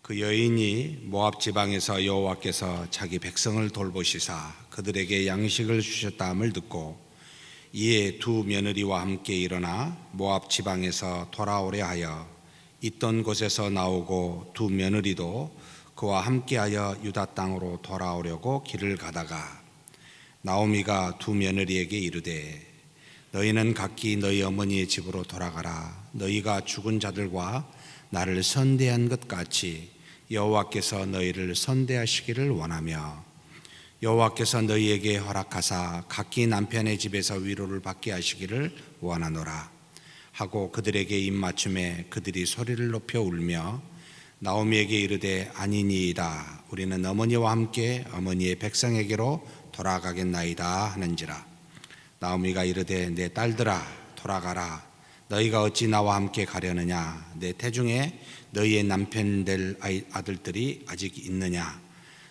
그 여인이 모압 지방에서 여호와께서 자기 백성을 돌보시사 그들에게 양식을 주셨다함을 듣고 이에 두 며느리와 함께 일어나 모압 지방에서 돌아오려 하여 있던 곳에서 나오고 두 며느리도 그와 함께하여 유다 땅으로 돌아오려고 길을 가다가 나오미가 두 며느리에게 이르되 너희는 각기 너희 어머니의 집으로 돌아가라. 너희가 죽은 자들과 나를 선대한 것 같이 여호와께서 너희를 선대하시기를 원하며 여호와께서 너희에게 허락하사 각기 남편의 집에서 위로를 받게 하시기를 원하노라 하고 그들에게 입맞춤에 그들이 소리를 높여 울며 나오미에게 이르되 아니니이다. 우리는 어머니와 함께 어머니의 백성에게로 돌아가겠나이다 하는지라. 나오미가 이르되 내 딸들아 돌아가라. 너희가 어찌 나와 함께 가려느냐. 내 태중에 너희의 남편 될 아들들이 아직 있느냐.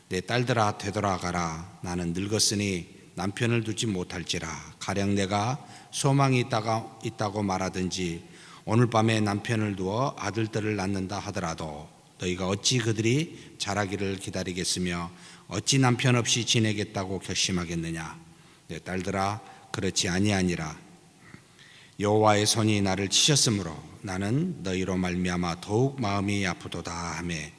내 딸들아 되돌아가라. 나는 늙었으니 남편을 두지 못할지라. 가령 내가 소망이 있다고 말하든지 오늘 밤에 남편을 두어 아들들을 낳는다 하더라도 너희가 어찌 그들이 자라기를 기다리겠으며 어찌 남편 없이 지내겠다고 결심하겠느냐. 내 딸들아 그렇지 아니하니라. 여호와의 손이 나를 치셨으므로 나는 너희로 말미암아 더욱 마음이 아프도다 하매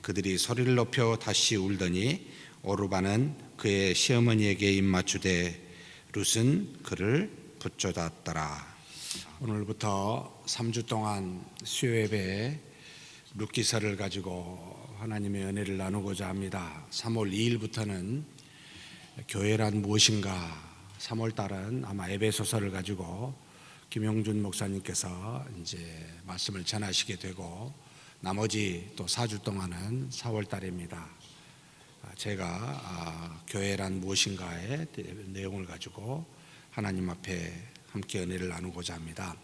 그들이 소리를 높여 다시 울더니 오르바는 그의 시어머니에게 입맞추되 룻은 그를 붙잡았더라. 오늘부터 3주 동안 수요예배 룻기서를 가지고 하나님의 은혜를 나누고자 합니다. 3월 2일부터는 교회란 무엇인가, 3월 달은 아마 에베소서를 가지고 김용준 목사님께서 이제 말씀을 전하시게 되고 나머지 또 4주 동안은 4월 달입니다. 제가 교회란 무엇인가의 내용을 가지고 하나님 앞에 함께 은혜를 나누고자 합니다.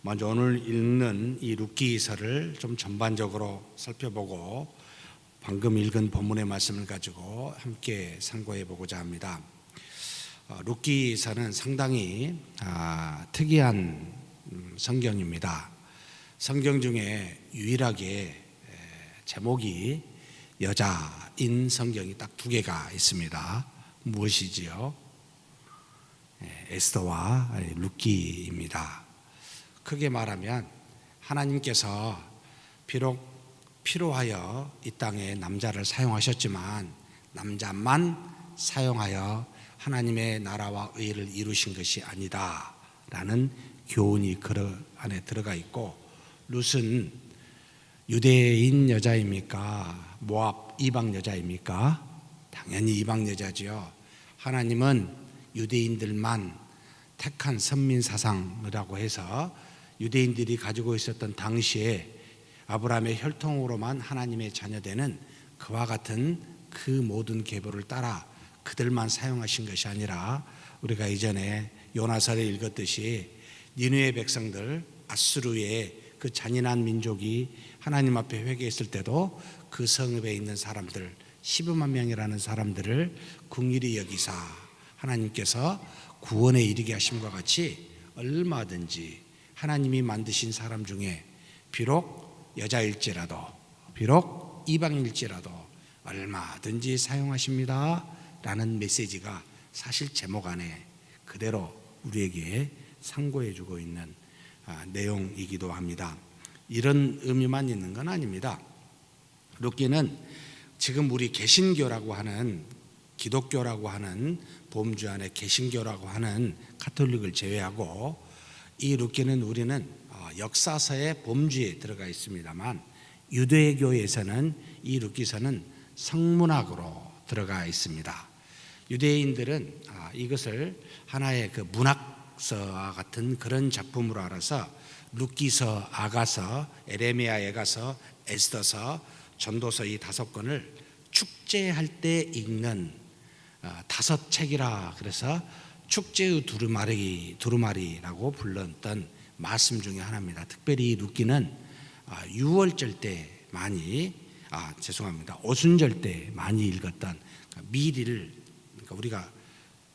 먼저 오늘 읽는 이 룻기서를 좀 전반적으로 살펴보고 방금 읽은 본문의 말씀을 가지고 함께 상고해 보고자 합니다. 룻기서는 상당히 특이한 성경입니다. 성경 중에 유일하게 제목이 여자인 성경이 딱 두 개가 있습니다. 무엇이지요? 에스더와 룻기입니다. 크게 말하면 하나님께서 비록 필요하여 이 땅에 남자를 사용하셨지만 남자만 사용하여 하나님의 나라와 의를 이루신 것이 아니다 라는 교훈이 그 안에 들어가 있고, 룻은 유대인 여자입니까? 모압 이방 여자입니까? 당연히 이방 여자지요. 하나님은 유대인들만 택한 선민 사상이라고 해서 유대인들이 가지고 있었던 당시에 아브라함의 혈통으로만 하나님의 자녀되는 그와 같은 그 모든 계보를 따라 그들만 사용하신 것이 아니라 우리가 이전에 요나서를 읽었듯이 니느웨 백성들, 아수르의 그 잔인한 민족이 하나님 앞에 회개했을 때도 그 성읍에 있는 사람들 15만 명이라는 사람들을 긍휼히 여기사 하나님께서 구원에 이르게 하심과 같이 얼마든지 하나님이 만드신 사람 중에 비록 여자일지라도 비록 이방일지라도 얼마든지 사용하십니다 라는 메시지가 사실 제목 안에 그대로 우리에게 상고해 주고 있는 내용이기도 합니다. 이런 의미만 있는 건 아닙니다. 룻기는 지금 우리 개신교라고 하는, 기독교라고 하는 범주 안에 개신교라고 하는 가톨릭을 제외하고 이 룻기는 우리는 역사서의 범주에 들어가 있습니다만 유대교에서는 이 룻기서는 성문학으로 들어가 있습니다. 유대인들은 이것을 하나의 그 문학서와 같은 그런 작품으로 알아서 룻기서, 아가서, 에레미야, 에가서, 에스더서, 전도서 이 5권을 축제할 때 읽는 5책이라 그래서 축제의 두루마리라고 불렀던 말씀 중에 하나입니다. 특별히 룻기는 유월절 때 많이 오순절 때 많이 읽었던 밀을, 그러니까 우리가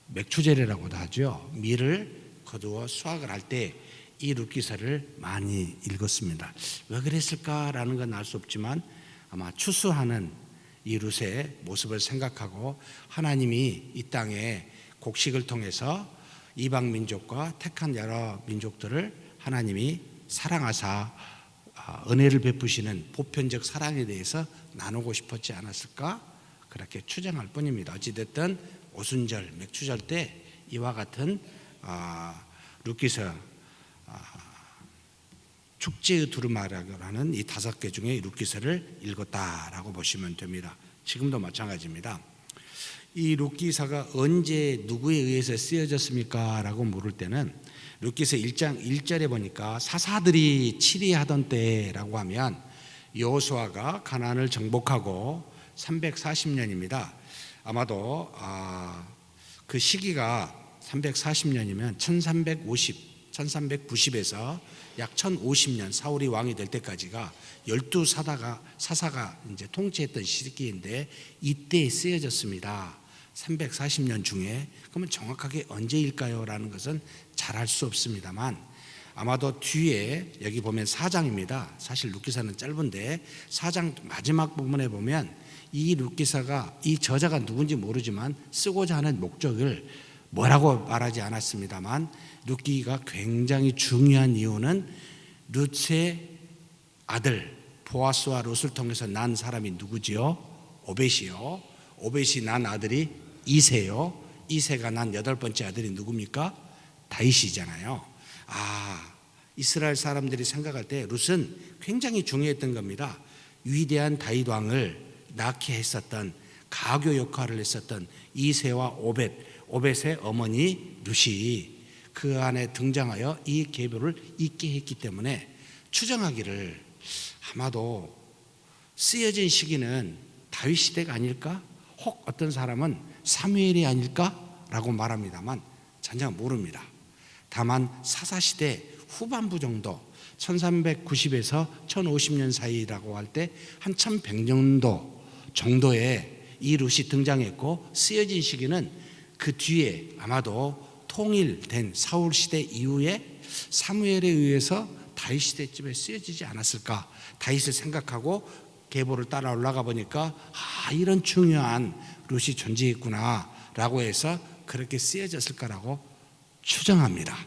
맥추제례라고도 하죠. 밀을 거두어 수확을 할 때 이 룻기서를 많이 읽었습니다. 왜 그랬을까라는 건 알 수 없지만 아마 추수하는 이 룻의 모습을 생각하고 하나님이 이 땅에 곡식을 통해서 이방 민족과 택한 여러 민족들을 하나님이 사랑하사 은혜를 베푸시는 보편적 사랑에 대해서 나누고 싶었지 않았을까? 그렇게 추정할 뿐입니다. 어찌됐든 오순절, 맥추절 때 이와 같은 룻기서 축제의 두루마리라고 하는 이 5개 중에 룻기서를 읽었다라고 보시면 됩니다. 지금도 마찬가지입니다. 이 룻기서가 언제 누구에 의해서 쓰여졌습니까? 라고 물을 때는 룻기서 1장 1절에 보니까 사사들이 치리하던 때라고 하면 여호수아가 가나안을 정복하고 340년입니다. 아마도 그 시기가 340년이면 1390에서 약 1050년 사울이 왕이 될 때까지가 12사사가 이제 통치했던 시기인데 이때 쓰여졌습니다. 340년 중에. 그러면 정확하게 언제일까요? 라는 것은 잘 알 수 없습니다만 아마도 뒤에 여기 보면 4장입니다. 사실 룻기서는 짧은데 4장 마지막 부분에 보면 이 룻기서가 이 저자가 누군지 모르지만 쓰고자 하는 목적을 뭐라고 말하지 않았습니다만 룻기가 굉장히 중요한 이유는 룻의 아들 보아스와 룻을 통해서 난 사람이 누구지요? 오벳이요. 오벳이 난 아들이 이세요. 이세가 난 8번째 아들이 누굽니까? 다윗이잖아요. 이스라엘 사람들이 생각할 때 룻은 굉장히 중요했던 겁니다. 위대한 다윗 왕을 낳게 했었던 가교 역할을 했었던 이세와 오벳의 어머니 룻이 그 안에 등장하여 이 계보를 잇게 했기 때문에 추정하기를 아마도 쓰여진 시기는 다윗 시대가 아닐까? 혹 어떤 사람은 사무엘이 아닐까라고 말합니다만 전혀 모릅니다. 다만 사사시대 후반부 정도 1390에서 1050년 사이라고 할 때 한 1100년도 정도에 이 룻이 등장했고 쓰여진 시기는 그 뒤에 아마도 통일된 사울 시대 이후에 사무엘에 의해서 다윗 시대쯤에 쓰여지지 않았을까. 다윗을 생각하고 계보를 따라 올라가 보니까 이런 중요한 룻이 존재했구나 라고 해서 그렇게 쓰여졌을 거라고 추정합니다.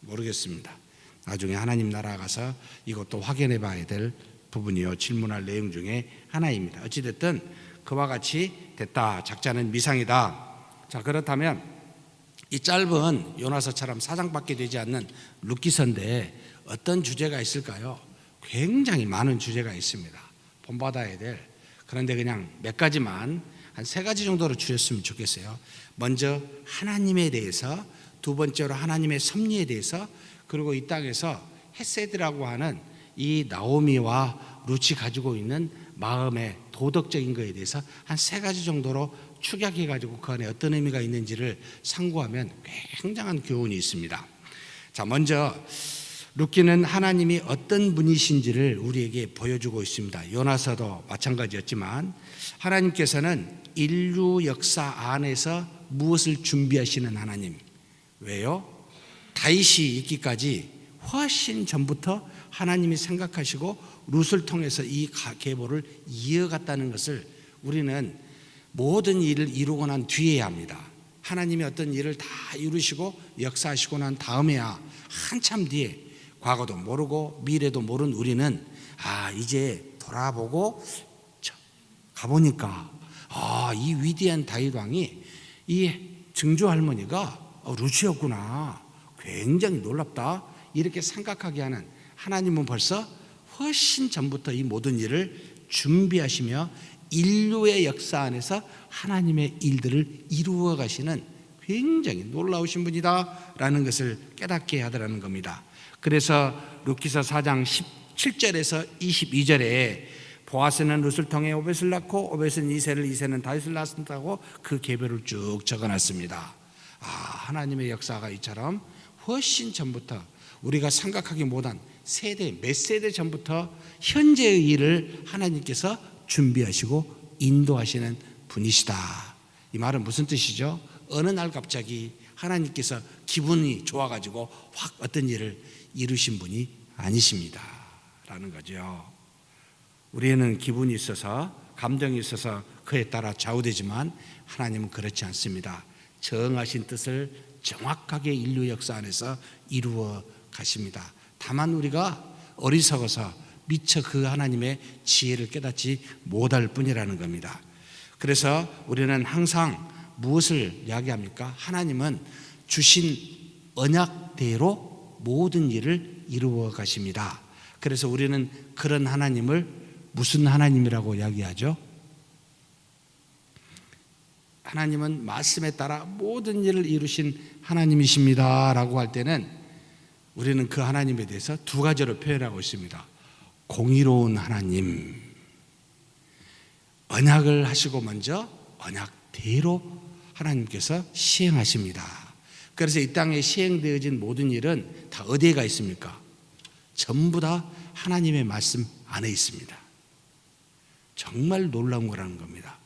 모르겠습니다. 나중에 하나님 나라 가서 이것도 확인해 봐야 될 부분이요 질문할 내용 중에 하나입니다. 어찌됐든 그와 같이 됐다. 작자는 미상이다. 자, 그렇다면 이 짧은 요나서처럼 4장밖에 되지 않는 룻기서인데 어떤 주제가 있을까요? 굉장히 많은 주제가 있습니다. 본받아야 될. 그런데 그냥 몇 가지만 한 3가지 정도로 줄였으면 좋겠어요. 먼저 하나님에 대해서, 두 번째로 하나님의 섭리에 대해서, 그리고 이 땅에서 헤세드라고 하는 이 나오미와 룻이 가지고 있는 마음의 도덕적인 것에 대해서 한 3가지 정도로 축약해가지고 그 안에 어떤 의미가 있는지를 상고하면 굉장한 교훈이 있습니다. 자, 먼저 룻기는 하나님이 어떤 분이신지를 우리에게 보여주고 있습니다. 요나서도 마찬가지였지만 하나님께서는 인류 역사 안에서 무엇을 준비하시는 하나님. 왜요? 다윗이 있기까지 훨씬 전부터 하나님이 생각하시고 룻을 통해서 이 계보를 이어갔다는 것을 우리는 모든 일을 이루고 난 뒤에야 합니다. 하나님이 어떤 일을 다 이루시고 역사하시고 난 다음에야, 한참 뒤에, 과거도 모르고 미래도 모르는 우리는 이제 돌아보고 가보니까 이 위대한 다윗 왕이 이 증조 할머니가 룻이었구나, 굉장히 놀랍다, 이렇게 생각하게 하는, 하나님은 벌써 훨씬 전부터 이 모든 일을 준비하시며 인류의 역사 안에서 하나님의 일들을 이루어 가시는 굉장히 놀라우신 분이다 라는 것을 깨닫게 하더라는 겁니다. 그래서 룻기서 4장 17절에서 22절에 보아스는 룻을 통해 오벳을 낳고 오벳은 이세를, 이세는 다윗을 낳았다고 그 계보를 쭉 적어놨습니다. 하나님의 역사가 이처럼 훨씬 전부터 우리가 생각하기 못한 세대, 몇 세대 전부터 현재의 일을 하나님께서 준비하시고 인도하시는 분이시다. 이 말은 무슨 뜻이죠? 어느 날 갑자기 하나님께서 기분이 좋아가지고 확 어떤 일을 이루신 분이 아니십니다 라는 거죠. 우리는 기분이 있어서 감정이 있어서 그에 따라 좌우되지만 하나님은 그렇지 않습니다. 정하신 뜻을 정확하게 인류 역사 안에서 이루어 가십니다. 다만 우리가 어리석어서 미처 그 하나님의 지혜를 깨닫지 못할 뿐이라는 겁니다. 그래서 우리는 항상 무엇을 이야기합니까? 하나님은 주신 언약대로 모든 일을 이루어 가십니다. 그래서 우리는 그런 하나님을 무슨 하나님이라고 이야기하죠? 하나님은 말씀에 따라 모든 일을 이루신 하나님이십니다 라고 할 때는 우리는 그 하나님에 대해서 두 가지로 표현하고 있습니다. 공의로운 하나님, 언약을 하시고 먼저 언약대로 하나님께서 시행하십니다. 그래서 이 땅에 시행되어진 모든 일은 다 어디에 가 있습니까? 전부 다 하나님의 말씀 안에 있습니다. 정말 놀라운 거라는 겁니다.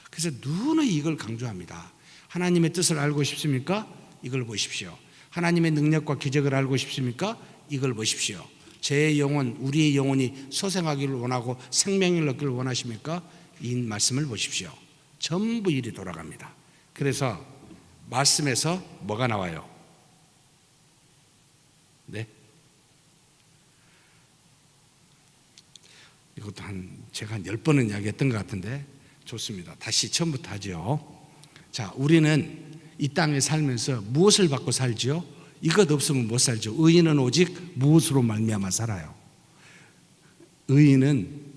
그래서 누누이 이걸 강조합니다. 하나님의 뜻을 알고 싶습니까? 이걸 보십시오. 하나님의 능력과 기적을 알고 싶습니까? 이걸 보십시오. 제 영혼, 우리의 영혼이 소생하기를 원하고 생명을 얻기를 원하십니까? 이 말씀을 보십시오. 전부 일이 돌아갑니다. 그래서 말씀에서 뭐가 나와요? 네? 이것도 제가 한 10번은 이야기했던 것 같은데 좋습니다. 다시 처음부터 하죠. 자, 우리는 이 땅에 살면서 무엇을 받고 살죠? 이것 없으면 못 살죠. 의인은 오직 무엇으로 말미암아 살아요? 의인은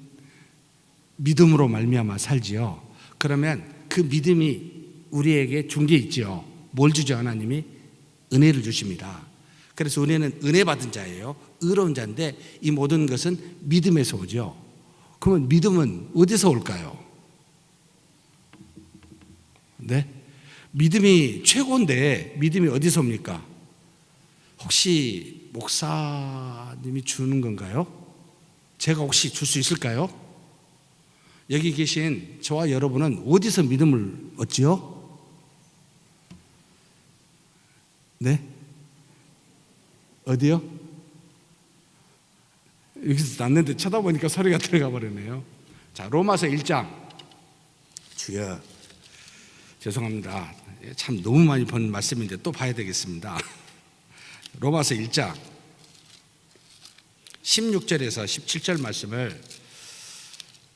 믿음으로 말미암아 살지요. 그러면 그 믿음이 우리에게 준 게 있죠. 뭘 주죠? 하나님이 은혜를 주십니다. 그래서 은혜는 은혜 받은 자예요. 의로운 자인데 이 모든 것은 믿음에서 오죠. 그러면 믿음은 어디서 올까요? 네? 믿음이 최고인데 믿음이 어디서 옵니까? 혹시 목사님이 주는 건가요? 제가 혹시 줄 수 있을까요? 여기 계신 저와 여러분은 어디서 믿음을 얻지요? 네? 어디요? 여기서 났는데 쳐다보니까 소리가 들어가 버리네요. 자, 로마서 1장. 주여, 죄송합니다. 참 너무 많이 본 말씀인데 또 봐야 되겠습니다. 로마서 1장 16절에서 17절 말씀을,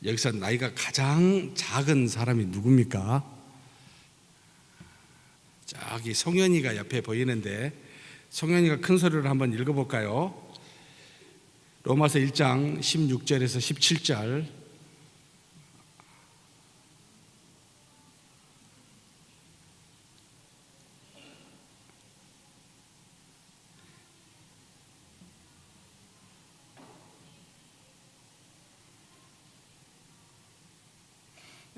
여기서 나이가 가장 작은 사람이 누굽니까? 저기 송현이가 옆에 보이는데 송현이가 큰 소리로 한번 읽어볼까요? 로마서 1장 16절에서 17절.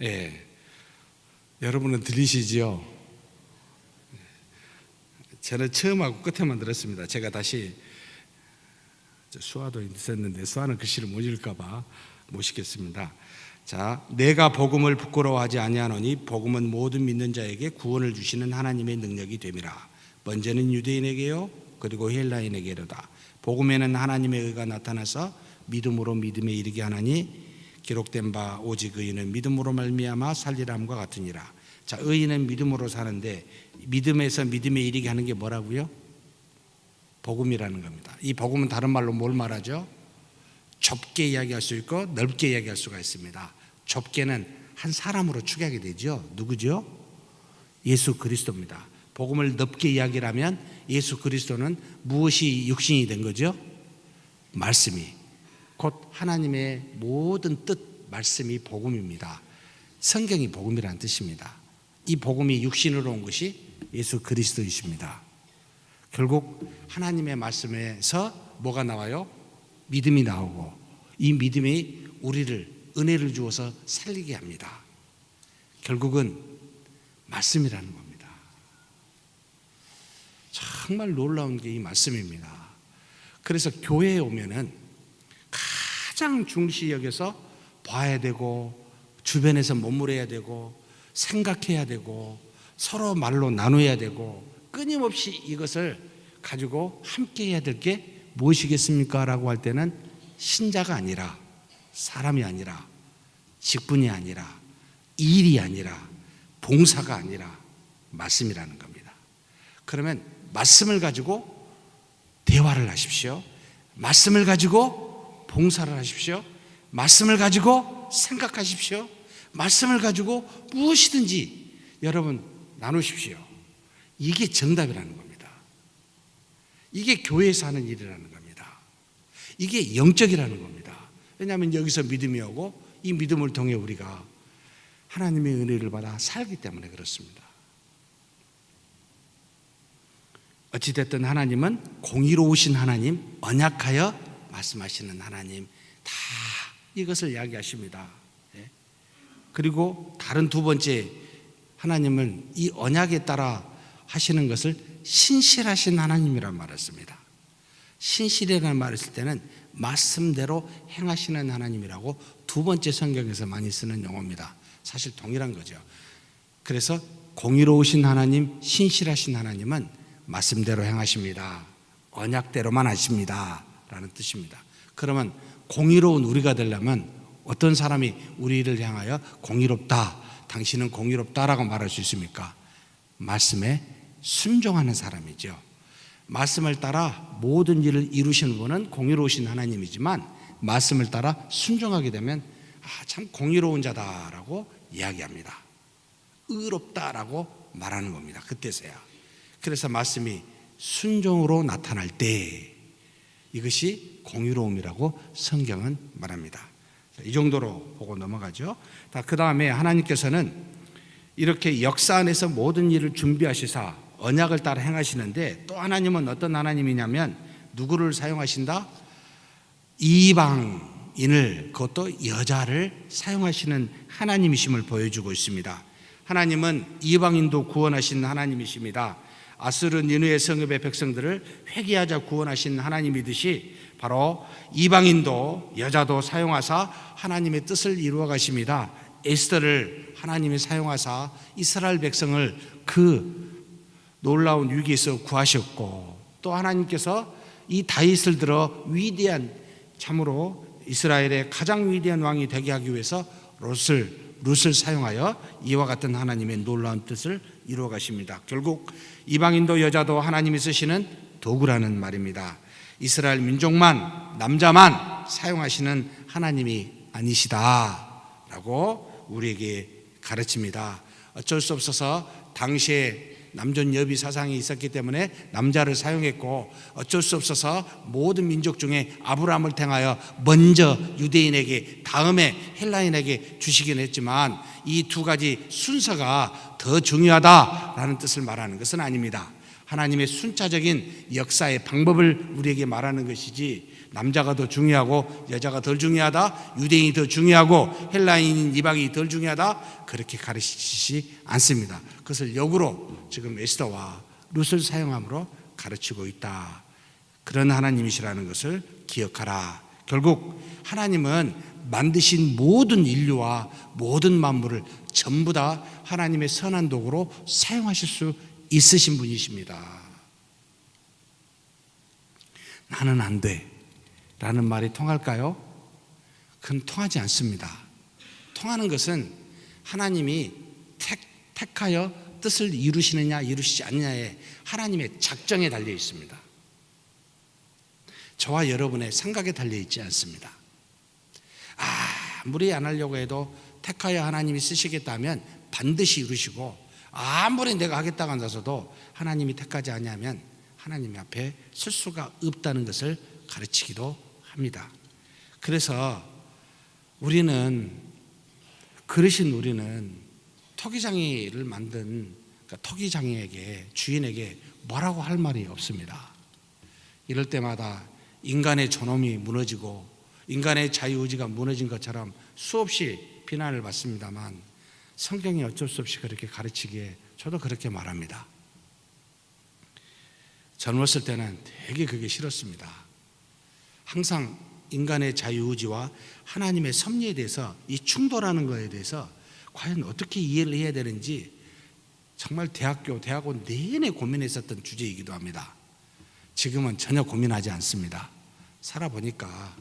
예, 여러분은 들리시지요? 저는 처음하고 끝에만 들었습니다. 제가 다시, 수화도 있었는데 수화는 글씨를 못 읽을까 봐 못 시켰습니다. 자, 내가 복음을 부끄러워하지 아니하노니 복음은 모든 믿는 자에게 구원을 주시는 하나님의 능력이 됨이라. 먼저는 유대인에게요 그리고 헬라인에게로다. 복음에는 하나님의 의가 나타나서 믿음으로 믿음에 이르게 하나니 기록된 바 오직 의인은 믿음으로 말미암아 살리람과 같으니라. 자, 의인은 믿음으로 사는데 믿음에서 믿음에 이르게 하는 게 뭐라고요? 복음이라는 겁니다. 이 복음은 다른 말로 뭘 말하죠? 좁게 이야기할 수 있고 넓게 이야기할 수가 있습니다. 좁게는 한 사람으로 축약이 되죠. 누구죠? 예수 그리스도입니다. 복음을 넓게 이야기하면 예수 그리스도는 무엇이 육신이 된 거죠? 말씀이, 곧 하나님의 모든 뜻, 말씀이 복음입니다. 성경이 복음이라는 뜻입니다. 이 복음이 육신으로 온 것이 예수 그리스도이십니다. 결국 하나님의 말씀에서 뭐가 나와요? 믿음이 나오고, 이 믿음이 우리를 은혜를 주어서 살리게 합니다. 결국은 말씀이라는 겁니다. 정말 놀라운 게 이 말씀입니다. 그래서 교회에 오면은 가장 중시 여겨서 봐야 되고, 주변에서 머물러야 되고, 생각해야 되고, 서로 말로 나눠야 되고, 끊임없이 이것을 가지고 함께 해야 될 게 무엇이겠습니까? 라고 할 때는 신자가 아니라 사람이 아니라, 직분이 아니라, 일이 아니라, 봉사가 아니라 말씀이라는 겁니다. 그러면 말씀을 가지고 대화를 하십시오. 말씀을 가지고 봉사를 하십시오. 말씀을 가지고 생각하십시오. 말씀을 가지고 무엇이든지 여러분 나누십시오. 이게 정답이라는 겁니다. 이게 교회에서 하는 일이라는 겁니다. 이게 영적이라는 겁니다. 왜냐하면 여기서 믿음이 오고 이 믿음을 통해 우리가 하나님의 은혜를 받아 살기 때문에 그렇습니다. 어찌됐든 하나님은 공의로우신 하나님, 언약하여 말씀하시는 하나님, 다 이것을 이야기하십니다. 그리고 다른 두 번째, 하나님은 이 언약에 따라 하시는 것을 신실하신 하나님이라는 말을 씁니다. 신실이라는 말을 쓸 때는 말씀대로 행하시는 하나님이라고 두 번째 성경에서 많이 쓰는 용어입니다. 사실 동일한 거죠. 그래서 공의로우신 하나님, 신실하신 하나님은 말씀대로 행하십니다. 언약대로만 하십니다 라는 뜻입니다. 그러면 공의로운 우리가 되려면 어떤 사람이 우리를 향하여 공의롭다, 당신은 공의롭다라고 말할 수 있습니까? 말씀에 순종하는 사람이죠. 말씀을 따라 모든 일을 이루시는 분은 공의로우신 하나님이지만 말씀을 따라 순종하게 되면 참 공의로운 자다라고 이야기합니다. 의롭다라고 말하는 겁니다. 그때서야. 그래서 말씀이 순종으로 나타날 때 이것이 공의로움이라고 성경은 말합니다. 이 정도로 보고 넘어가죠. 그 다음에 하나님께서는 이렇게 역사 안에서 모든 일을 준비하시사 언약을 따라 행하시는데, 또 하나님은 어떤 하나님이냐면 누구를 사용하신다? 이방인을, 그것도 여자를 사용하시는 하나님이심을 보여주고 있습니다. 하나님은 이방인도 구원하신 하나님이십니다. 아수르 니느웨 성읍의 백성들을 회개하자 구원하신 하나님이듯이 바로 이방인도 여자도 사용하사 하나님의 뜻을 이루어 가십니다. 에스더를 하나님이 사용하사 이스라엘 백성을 그 놀라운 위기에서 구하셨고, 또 하나님께서 이 다윗을 들어 위대한, 참으로 이스라엘의 가장 위대한 왕이 되게 하기 위해서 룻을 사용하여 이와 같은 하나님의 놀라운 뜻을 이루어 가십니다. 결국 이방인도 여자도 하나님이 쓰시는 도구라는 말입니다. 이스라엘 민족만, 남자만 사용하시는 하나님이 아니시다라고 우리에게 가르칩니다. 어쩔 수 없어서 당시에 남존여비 사상이 있었기 때문에 남자를 사용했고, 어쩔 수 없어서 모든 민족 중에 아브라함을 택하여 먼저 유대인에게, 다음에 헬라인에게 주시긴 했지만 이 두 가지 순서가 더 중요하다라는 뜻을 말하는 것은 아닙니다. 하나님의 순차적인 역사의 방법을 우리에게 말하는 것이지, 남자가 더 중요하고 여자가 덜 중요하다, 유대인이 더 중요하고 헬라인인 이방인이 덜 중요하다, 그렇게 가르치지 않습니다. 그것을 역으로 지금 에스더와 룻을 사용함으로 가르치고 있다. 그런 하나님이시라는 것을 기억하라. 결국 하나님은 만드신 모든 인류와 모든 만물을 전부 다 하나님의 선한 도구로 사용하실 수 있으신 분이십니다. 나는 안 돼 라는 말이 통할까요? 그건 통하지 않습니다. 통하는 것은 하나님이 택하여 뜻을 이루시느냐 이루시지 않느냐에 하나님의 작정에 달려 있습니다. 저와 여러분의 생각에 달려 있지 않습니다. 아무리 안 하려고 해도 택하여 하나님이 쓰시겠다면 반드시 이루시고, 아무리 내가 하겠다고 한다서도 하나님이 택하지 않으면 하나님 앞에 쓸 수가 없다는 것을 가르치기도 합니다. 그래서 우리는 토기장이를 만든 토기장이에게, 주인에게 뭐라고 할 말이 없습니다. 이럴 때마다 인간의 존엄이 무너지고 인간의 자유의지가 무너진 것처럼 수없이 비난을 받습니다만, 성경이 어쩔 수 없이 그렇게 가르치기에 저도 그렇게 말합니다. 젊었을 때는 되게 그게 싫었습니다. 항상 인간의 자유의지와 하나님의 섭리에 대해서, 이 충돌하는 것에 대해서 과연 어떻게 이해를 해야 되는지 정말 대학원 내내 고민했었던 주제이기도 합니다. 지금은 전혀 고민하지 않습니다. 살아보니까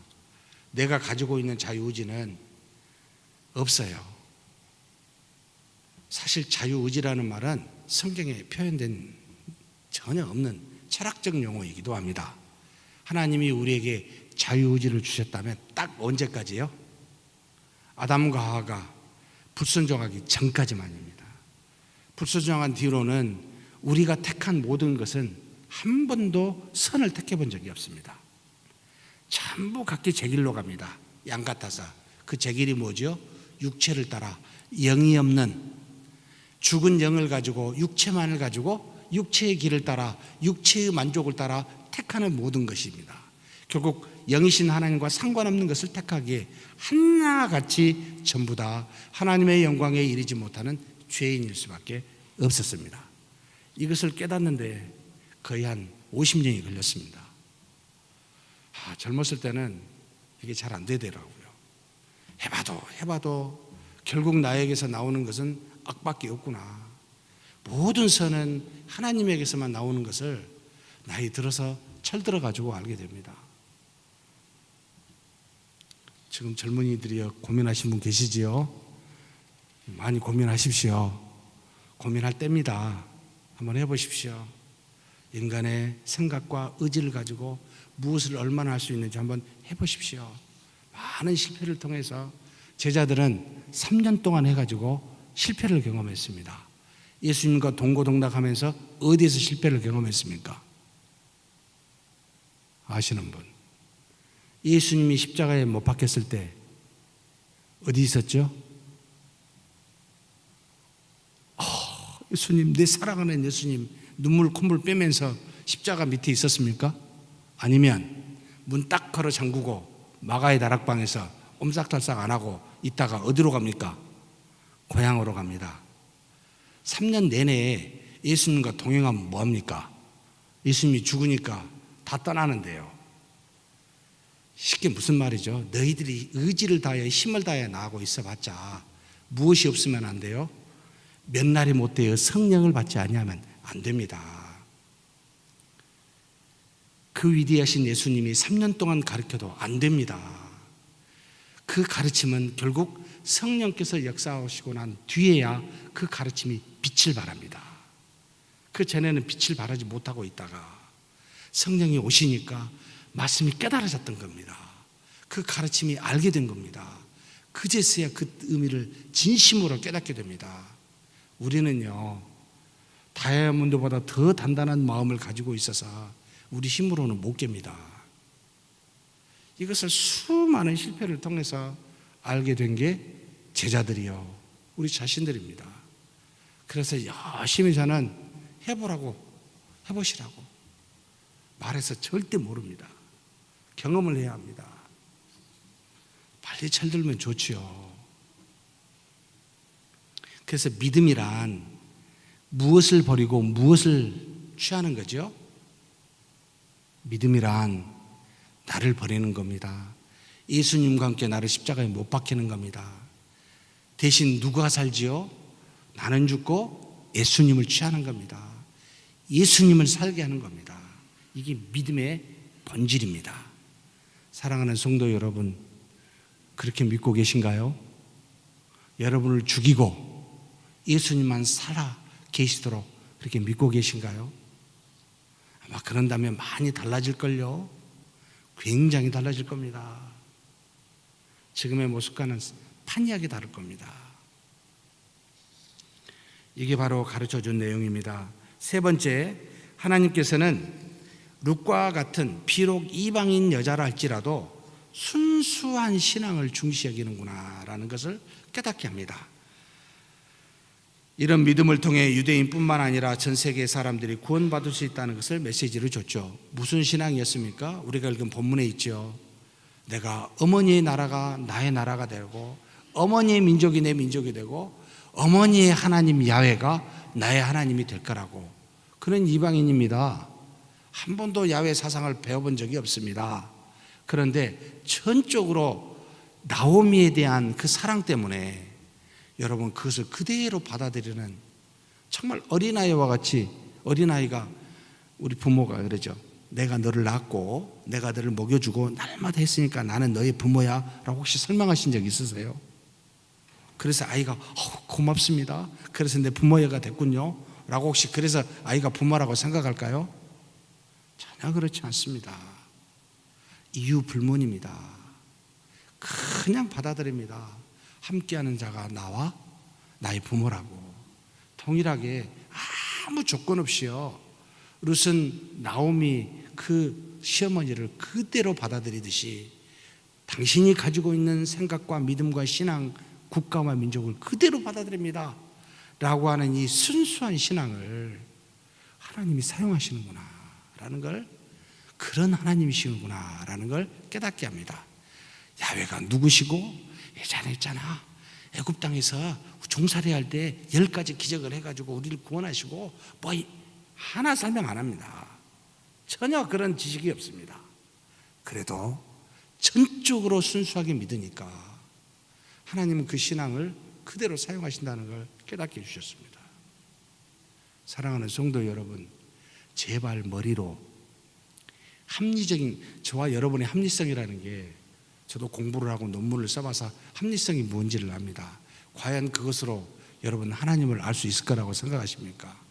내가 가지고 있는 자유의지는 없어요. 사실 자유의지라는 말은 성경에 표현된 전혀 없는 철학적 용어이기도 합니다. 하나님이 우리에게 자유의지를 주셨다면 딱 언제까지요? 아담과 하와가 불순종하기 전까지만입니다. 불순종한 뒤로는 우리가 택한 모든 것은 한 번도 선을 택해 본 적이 없습니다. 전부 각기 제 길로 갑니다. 양 같아서. 그 제 길이 뭐죠? 육체를 따라 영이 없는 죽은 영을 가지고 육체만을 가지고 육체의 길을 따라 육체의 만족을 따라 택하는 모든 것입니다. 결국 영이신 하나님과 상관없는 것을 택하기에 하나같이 전부 다 하나님의 영광에 이르지 못하는 죄인일 수밖에 없었습니다. 이것을 깨닫는데 거의 한 50년이 걸렸습니다. 젊었을 때는 이게 잘 안 되더라고요. 해봐도 결국 나에게서 나오는 것은 악밖에 없구나. 모든 선은 하나님에게서만 나오는 것을 나이 들어서 철들어 가지고 알게 됩니다. 지금 젊은이들이 고민하신 분 계시지요? 많이 고민하십시오. 고민할 때입니다. 한번 해보십시오. 인간의 생각과 의지를 가지고 무엇을 얼마나 할 수 있는지 한번 해보십시오. 많은 실패를 통해서 제자들은 3년 동안 해가지고 실패를 경험했습니다. 예수님과 동고동락하면서 어디에서 실패를 경험했습니까? 아시는 분? 예수님이 십자가에 못 박혔을 때 어디 있었죠? 예수님, 내 사랑하는 예수님, 눈물 콧물 빼면서 십자가 밑에 있었습니까? 아니면 문 딱 걸어 잠그고 마가의 다락방에서 옴싹달싹 안 하고 있다가 어디로 갑니까? 고향으로 갑니다. 3년 내내 예수님과 동행하면 뭐합니까? 예수님이 죽으니까 다 떠나는데요. 쉽게 무슨 말이죠? 너희들이 의지를 다해 힘을 다해 나하고 있어봤자 무엇이 없으면 안 돼요? 몇 날이 못 되어 성령을 받지 아니하면 안 됩니다. 그 위대하신 예수님이 3년 동안 가르쳐도 안 됩니다. 그 가르침은 결국 성령께서 역사하시고 난 뒤에야 그 가르침이 빛을 발합니다. 그 전에는 빛을 발하지 못하고 있다가 성령이 오시니까 말씀이 깨달아졌던 겁니다. 그 가르침이 알게 된 겁니다. 그제서야 그 의미를 진심으로 깨닫게 됩니다. 우리는요, 다이아몬드보다 더 단단한 마음을 가지고 있어서 우리 힘으로는 못 깹니다. 이것을 수많은 실패를 통해서 알게 된 게 제자들이요, 우리 자신들입니다. 그래서 열심히 저는 해보시라고 말해서 절대 모릅니다. 경험을 해야 합니다. 빨리 철들면 좋지요. 그래서 믿음이란 무엇을 버리고 무엇을 취하는 거죠? 믿음이란 나를 버리는 겁니다. 예수님과 함께 나를 십자가에 못 박히는 겁니다. 대신 누가 살지요? 나는 죽고 예수님을 취하는 겁니다. 예수님을 살게 하는 겁니다. 이게 믿음의 본질입니다. 사랑하는 성도 여러분, 그렇게 믿고 계신가요? 여러분을 죽이고 예수님만 살아 계시도록 그렇게 믿고 계신가요? 아마 그런다면 많이 달라질걸요. 굉장히 달라질 겁니다. 지금의 모습과는 판이하게 다를 겁니다. 이게 바로 가르쳐준 내용입니다. 세 번째, 하나님께서는 룻과 같은 비록 이방인 여자라 할지라도 순수한 신앙을 중시 여기는구나 라는 것을 깨닫게 합니다. 이런 믿음을 통해 유대인뿐만 아니라 전 세계 사람들이 구원받을 수 있다는 것을 메시지를 줬죠. 무슨 신앙이었습니까? 우리가 읽은 본문에 있죠. 내가 어머니의 나라가 나의 나라가 되고 어머니의 민족이 내 민족이 되고 어머니의 하나님 야훼가 나의 하나님이 될 거라고. 그런 이방인입니다. 한 번도 야훼 사상을 배워본 적이 없습니다. 그런데 전적으로 나오미에 대한 그 사랑 때문에 여러분 그것을 그대로 받아들이는 정말 어린아이와 같이, 어린아이가 우리 부모가 그러죠. 내가 너를 낳았고 내가 너를 먹여주고 날마다 했으니까 나는 너의 부모야 라고 혹시 설명하신 적 있으세요? 그래서 아이가 고맙습니다, 그래서 내 부모가 됐군요 라고 혹시 그래서 아이가 부모라고 생각할까요? 전혀 그렇지 않습니다. 이유 불문입니다. 그냥 받아들입니다. 함께하는 자가 나와 나의 부모라고. 동일하게 아무 조건 없이요, 룻은 나오미 그 시어머니를 그대로 받아들이듯이 당신이 가지고 있는 생각과 믿음과 신앙, 국가와 민족을 그대로 받아들입니다 라고 하는 이 순수한 신앙을 하나님이 사용하시는구나 라는 걸, 그런 하나님이시구나 라는 걸 깨닫게 합니다. 야훼가 누구시고, 예전에 있잖아, 애굽 땅에서 종살이 할 때 10가지 기적을 해가지고 우리를 구원하시고, 뭐 하나 설명 안 합니다. 전혀 그런 지식이 없습니다. 그래도 전적으로 순수하게 믿으니까 하나님은 그 신앙을 그대로 사용하신다는 걸 깨닫게 해주셨습니다. 사랑하는 성도 여러분, 제발 머리로 합리적인, 저와 여러분의 합리성이라는 게, 저도 공부를 하고 논문을 써봐서 합리성이 뭔지를 압니다. 과연 그것으로 여러분 하나님을 알 수 있을 거라고 생각하십니까?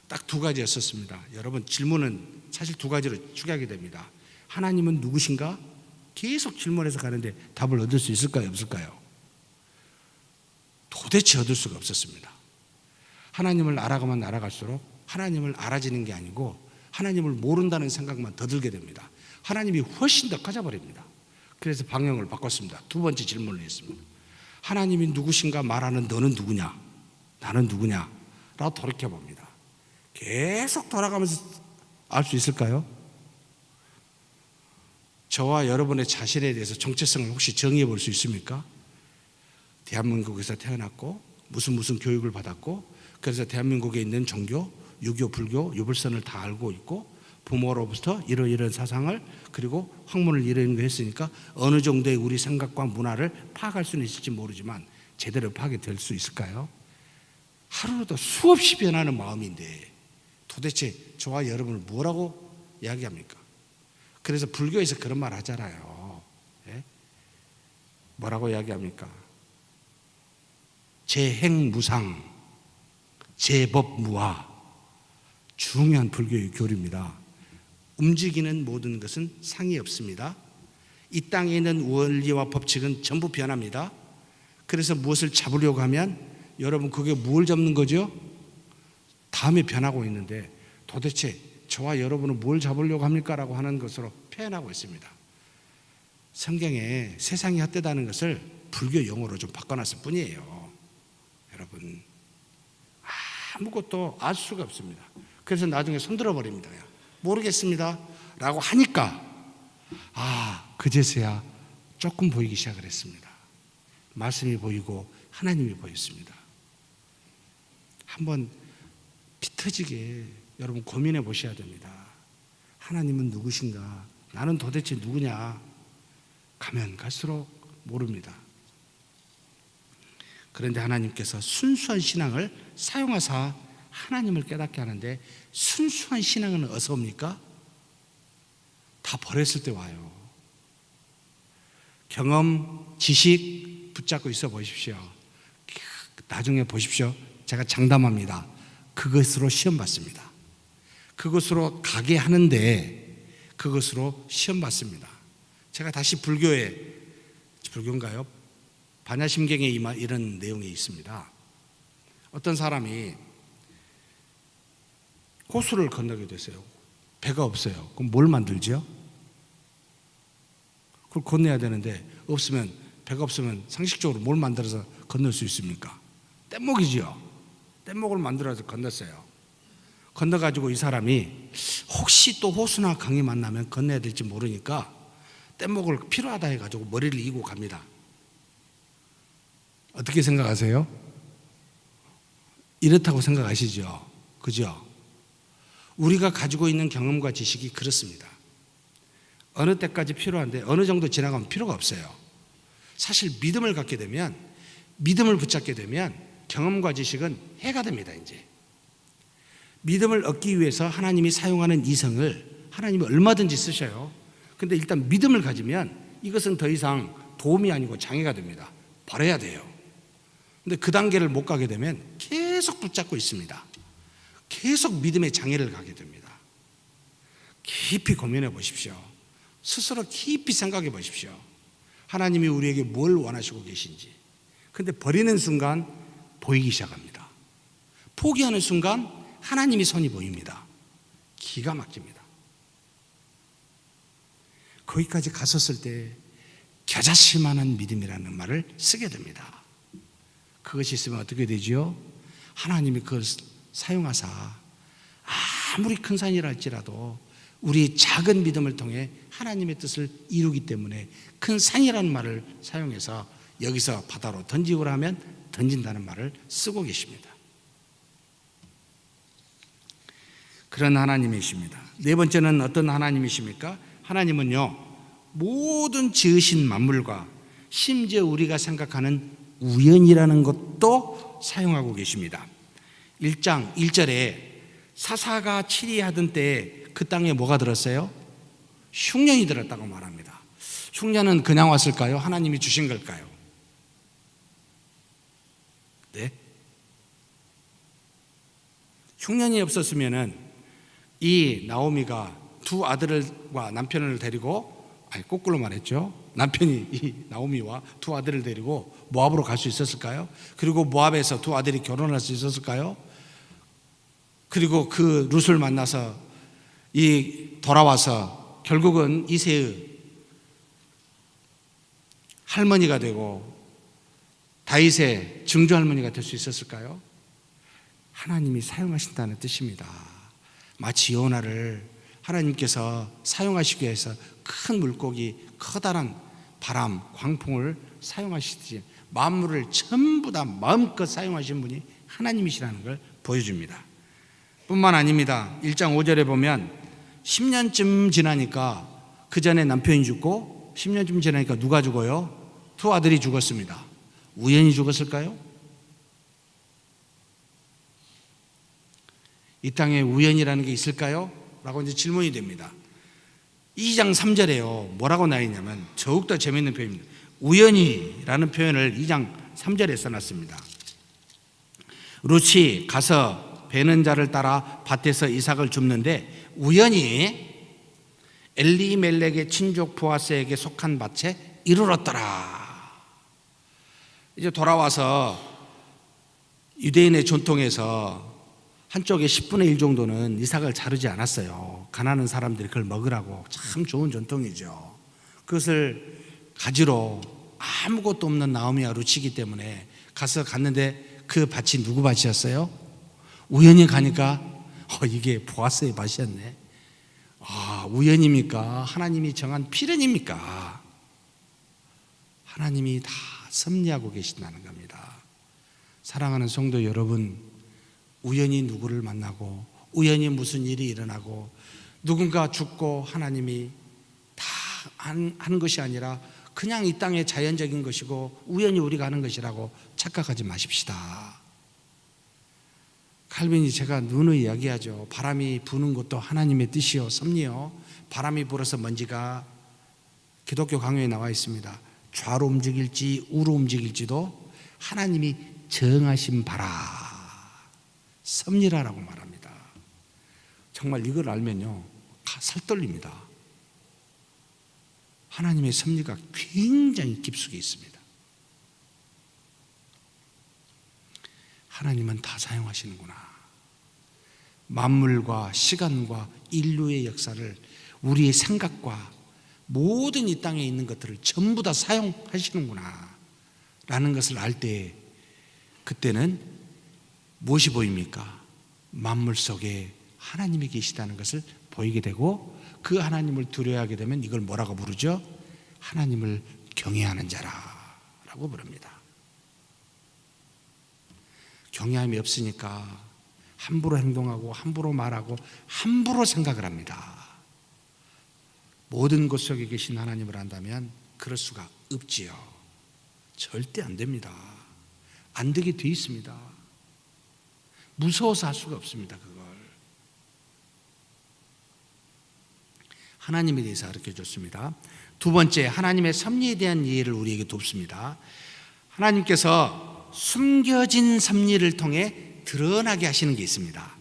딱 2가지였었습니다. 여러분 질문은 사실 2가지로 추격하게 됩니다. 하나님은 누구신가? 계속 질문해서 가는데 답을 얻을 수 있을까요, 없을까요? 도대체 얻을 수가 없었습니다. 하나님을 알아가면 알아갈수록 하나님을 알아지는 게 아니고 하나님을 모른다는 생각만 더 들게 됩니다. 하나님이 훨씬 더 커져버립니다. 그래서 방향을 바꿨습니다. 2번째 질문을 했습니다. 하나님이 누구신가 말하는 너는 누구냐? 나는 누구냐? 라고 돌이켜봅니다. 계속 돌아가면서 알 수 있을까요? 저와 여러분의 자신에 대해서 정체성을 혹시 정의해 볼 수 있습니까? 대한민국에서 태어났고 무슨 교육을 받았고, 그래서 대한민국에 있는 종교, 유교, 불교, 유불선을 다 알고 있고, 부모로부터 이런 사상을, 그리고 학문을 이런 거 했으니까 어느 정도의 우리 생각과 문화를 파악할 수는 있을지 모르지만 제대로 파악이 될 수 있을까요? 하루도 수없이 변하는 마음인데 도대체 저와 여러분을 뭐라고 이야기합니까? 그래서 불교에서 그런 말 하잖아요. 예? 뭐라고 이야기합니까? 제행무상, 제법무화. 중요한 불교의 교리입니다. 움직이는 모든 것은 상이 없습니다. 이 땅에 있는 원리와 법칙은 전부 변합니다. 그래서 무엇을 잡으려고 하면 여러분 그게 뭘 잡는 거죠? 다음에 변하고 있는데 도대체 저와 여러분은 뭘 잡으려고 합니까? 라고 하는 것으로 표현하고 있습니다. 성경에 세상이 헛되다는 것을 불교 용어로 좀 바꿔놨을 뿐이에요. 여러분 아무것도 알 수가 없습니다. 그래서 나중에 손들어 버립니다. 모르겠습니다 라고 하니까 그제서야 조금 보이기 시작을 했습니다. 말씀이 보이고 하나님이 보였습니다. 한번 피 터지게 여러분 고민해 보셔야 됩니다. 하나님은 누구신가? 나는 도대체 누구냐? 가면 갈수록 모릅니다. 그런데 하나님께서 순수한 신앙을 사용하사 하나님을 깨닫게 하는데, 순수한 신앙은 어디서 옵니까? 다 버렸을 때 와요. 경험, 지식 붙잡고 있어 보십시오. 나중에 보십시오. 제가 장담합니다. 그것으로 시험 받습니다. 그것으로 가게 하는데 그것으로 시험 받습니다. 제가 다시 불교인가요? 반야심경에 이런 내용이 있습니다. 어떤 사람이 호수를 건너게 됐어요. 배가 없어요. 그럼 뭘 만들죠? 그걸 건너야 되는데 배가 없으면 상식적으로 뭘 만들어서 건널 수 있습니까? 뗏목이지요. 뗏목을 만들어서 건넜어요. 건너가지고 이 사람이 혹시 또 호수나 강이 만나면 건너야 될지 모르니까 뗏목을 필요하다 해가지고 머리를 이고 갑니다. 어떻게 생각하세요? 이렇다고 생각하시죠? 그죠? 우리가 가지고 있는 경험과 지식이 그렇습니다. 어느 때까지 필요한데 어느 정도 지나가면 필요가 없어요. 사실 믿음을 갖게 되면, 믿음을 붙잡게 되면 경험과 지식은 해가 됩니다. 이제 믿음을 얻기 위해서 하나님이 사용하는 이성을 하나님이 얼마든지 쓰셔요. 근데 일단 믿음을 가지면 이것은 더 이상 도움이 아니고 장애가 됩니다. 버려야 돼요. 근데 그 단계를 못 가게 되면 계속 붙잡고 있습니다. 계속 믿음의 장애를 가게 됩니다. 깊이 고민해 보십시오. 스스로 깊이 생각해 보십시오. 하나님이 우리에게 뭘 원하시고 계신지. 근데 버리는 순간 보이기 시작합니다. 포기하는 순간 하나님이 손이 보입니다. 기가 막힙니다. 거기까지 갔었을 때 겨자씨만한 믿음이라는 말을 쓰게 됩니다. 그것이 있으면 어떻게 되지요? 하나님이 그걸 사용하사 아무리 큰 산이라 할지라도 우리 작은 믿음을 통해 하나님의 뜻을 이루기 때문에 큰 산이라는 말을 사용해서 여기서 바다로 던지고라 하면 던진다는 말을 쓰고 계십니다. 그런 하나님이십니다. 네 번째는 어떤 하나님이십니까? 하나님은요, 모든 지으신 만물과 심지어 우리가 생각하는 우연이라는 것도 사용하고 계십니다. 1장 1절에 사사가 치리하던 때에 그 땅에 뭐가 들었어요? 흉년이 들었다고 말합니다. 흉년은 그냥 왔을까요? 하나님이 주신 걸까요? 네? 흉년이 없었으면은 이 나오미가 두 아들과 남편을 데리고, 거꾸로 말했죠. 남편이 이 나오미와 두 아들을 데리고 모압으로 갈 수 있었을까요? 그리고 모압에서 두 아들이 결혼할 수 있었을까요? 그리고 그 룻을 만나서 돌아와서 결국은 이새의 할머니가 되고 다윗의 증조 할머니가 될 수 있었을까요? 하나님이 사용하신다는 뜻입니다. 마치 요나를 하나님께서 사용하시기 위해서 큰 물고기, 커다란 바람, 광풍을 사용하시듯이 만물을 전부 다 마음껏 사용하신 분이 하나님이시라는 걸 보여줍니다. 뿐만 아닙니다. 1장 5절에 보면 10년쯤 지나니까 그 전에 남편이 죽고 10년쯤 지나니까 누가 죽어요? 두 아들이 죽었습니다. 우연히 죽었을까요? 이 땅에 우연이라는 게 있을까요? 라고 이제 질문이 됩니다. 2장 3절에요. 뭐라고 나와 있냐면 더욱더 재미있는 표현입니다. 우연히라는 표현을 2장 3절에 써놨습니다. 룻이 가서 베는 자를 따라 밭에서 이삭을 줍는데 우연히 엘리멜렉의 친족 보아스에게 속한 밭에 이르렀더라. 이제 돌아와서 유대인의 전통에서 한쪽에 10분의 1 정도는 이삭을 자르지 않았어요. 가난한 사람들이 그걸 먹으라고. 참 좋은 전통이죠. 그것을 가지러 아무것도 없는 나오미와 룻이기 때문에 갔는데 그 밭이 누구 밭이었어요? 우연히 가니까 이게 보아스의 밭이었네. 우연입니까? 하나님이 정한 필연입니까? 하나님이 다 섭리하고 계신다는 겁니다. 사랑하는 성도 여러분, 우연히 누구를 만나고 우연히 무슨 일이 일어나고 누군가 죽고 하나님이 다 하는 것이 아니라 그냥 이 땅의 자연적인 것이고 우연히 우리가 하는 것이라고 착각하지 마십시다. 칼빈이 제가 누누이 이야기하죠. 바람이 부는 것도 하나님의 뜻이요 섭리요. 바람이 불어서 먼지가 기독교 강요에 나와 있습니다. 좌로 움직일지 우로 움직일지도 하나님이 정하신 바라 섭리라라고 말합니다. 정말 이걸 알면요 살떨립니다. 하나님의 섭리가 굉장히 깊숙이 있습니다. 하나님은 다 사용하시는구나. 만물과 시간과 인류의 역사를 우리의 생각과 모든 이 땅에 있는 것들을 전부 다 사용하시는구나 라는 것을 알 때 그때는 무엇이 보입니까? 만물 속에 하나님이 계시다는 것을 보이게 되고 그 하나님을 두려워하게 되면 이걸 뭐라고 부르죠? 하나님을 경외하는 자라고 부릅니다. 경외함이 없으니까 함부로 행동하고 함부로 말하고 함부로 생각을 합니다. 모든 것 속에 계신 하나님을 안다면 그럴 수가 없지요. 절대 안 됩니다. 안 되게 돼 있습니다. 무서워서 할 수가 없습니다. 그걸 하나님에 대해서 가르쳐 줬습니다. 두 번째, 하나님의 섭리에 대한 이해를 우리에게 돕습니다. 하나님께서 숨겨진 섭리를 통해 드러나게 하시는 게 있습니다.